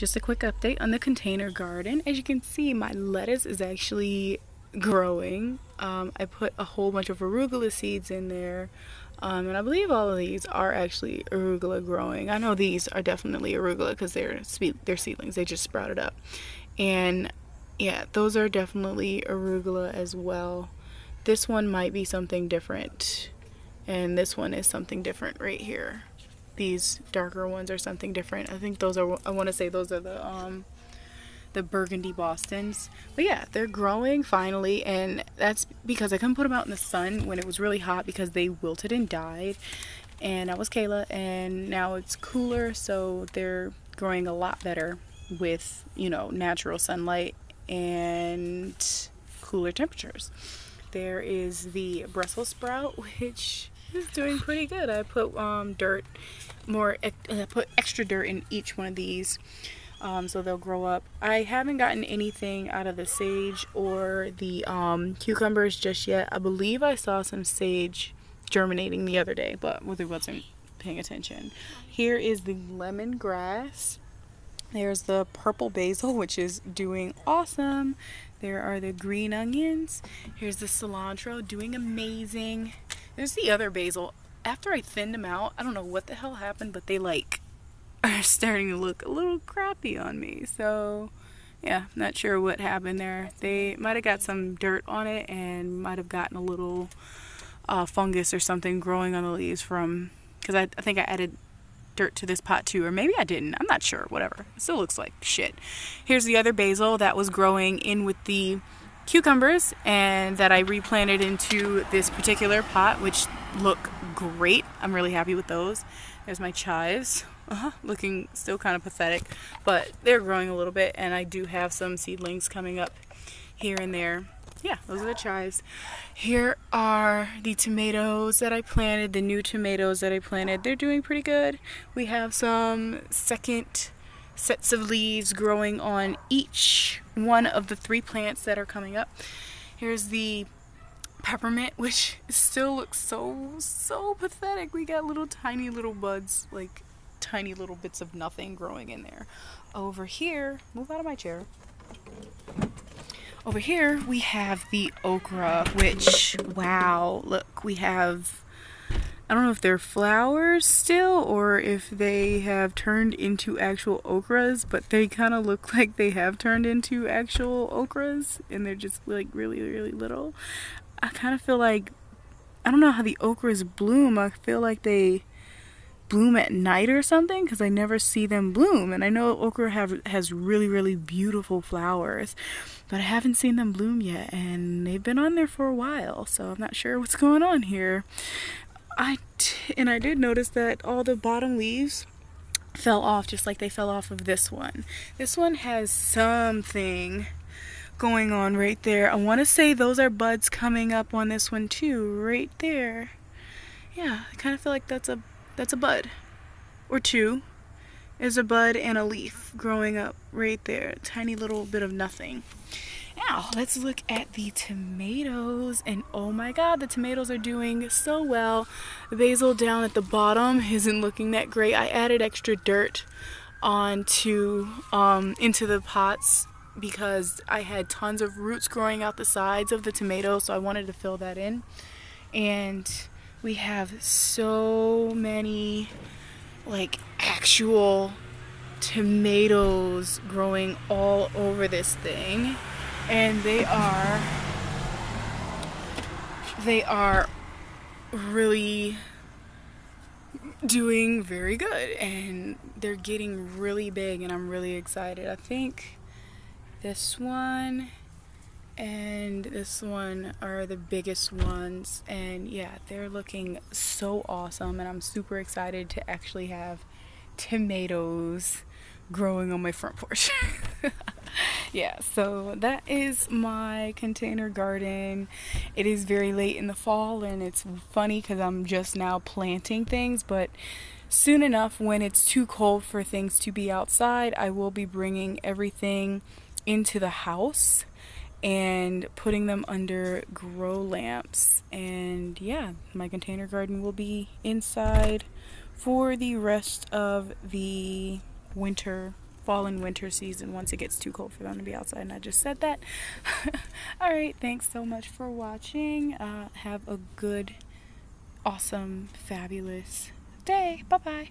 Just a quick update on the container garden. As you can see, my lettuce is actually growing. I put a whole bunch of arugula seeds in there, and I believe all of these are actually arugula growing. I know these are definitely arugula because they're seedlings. They just sprouted up, and yeah, those are definitely arugula as well. This one might be something different, and this one is something different right here. These darker ones are something different. I think those are, I want to say those are the burgundy Bostons. But yeah, they're growing finally, and that's because I couldn't put them out in the sun when it was really hot because they wilted and died. And that was Kayla, and now it's cooler, so they're growing a lot better with, you know, natural sunlight and cooler temperaters. There is the Brussels sprout, which is doing pretty good. I put I put extra dirt in each one of these, so they'll grow up. I haven't gotten anything out of the sage or the cucumbers just yet. I believe I saw some sage germinating the other day, but I wasn't paying attention. Here is the lemongrass. There's the purple basil, which is doing awesome. There are the green onions. Here's the cilantro, doing amazing. There's the other basil. After I thinned them out, I don't know what the hell happened, but they like are starting to look a little crappy on me. So yeah, not sure what happened there. They might have got some dirt on it and might have gotten a little fungus or something growing on the leaves from, because I think I added dirt to this pot too, or maybe I didn't. I'm not sure. Whatever. It still looks like shit. Here's the other basil that was growing in with the cucumbers and that I replanted into this particular pot, which look great. I'm really happy with those. There's my chives. Looking still kind of pathetic, but they're growing a little bit, and I do have some seedlings coming up here and there. Yeah, those are the chives. Here are the tomatoes that I planted, the new tomatoes that I planted. They're doing pretty good. We have some second sets of leaves growing on each one of the 3 plants that are coming up. Here's the peppermint, which still looks so pathetic. We got little tiny little buds, like tiny little bits of nothing growing in there. Over here, move out of my chair. Over here we have the okra, which, wow, look, we have, I don't know if they're flowers still or if they have turned into actual okras, but they kind of look like they have turned into actual okras, and they're just like really little. I kind of feel like, I don't know how the okras bloom. I feel like they bloom at night or something, because I never see them bloom. And I know okra has really beautiful flowers, but I haven't seen them bloom yet, and they've been on there for a while, so I'm not sure what's going on here. I did notice that all the bottom leaves fell off, just like they fell off of this one. This one has something going on right there. I want to say those are buds coming up on this one too, right there. Yeah, I kind of feel like that's a bud, or two. There's a bud and a leaf growing up right there. A tiny little bit of nothing. Now, let's look at the tomatoes, and oh my god, the tomatoes are doing so well. The basil down at the bottom isn't looking that great. I added extra dirt into the pots because I had tons of roots growing out the sides of the tomato, so I wanted to fill that in. And we have so many like actual tomatoes growing all over this thing, and they are really doing very good, and they're getting really big, and I'm really excited. I think this one and this one are the biggest ones, and yeah, they're looking so awesome, and I'm super excited to actually have tomatoes growing on my front porch. Yeah, so that is my container garden. It is very late in the fall, and it's funny because I'm just now planting things, but soon enough, when it's too cold for things to be outside, I will be bringing everything into the house and putting them under grow lamps. And yeah, my container garden will be inside for the rest of the winter fall and winter season once it gets too cold for them to be outside, and I just said that. Alright, thanks so much for watching. Have a good, awesome, fabulous day. Bye bye.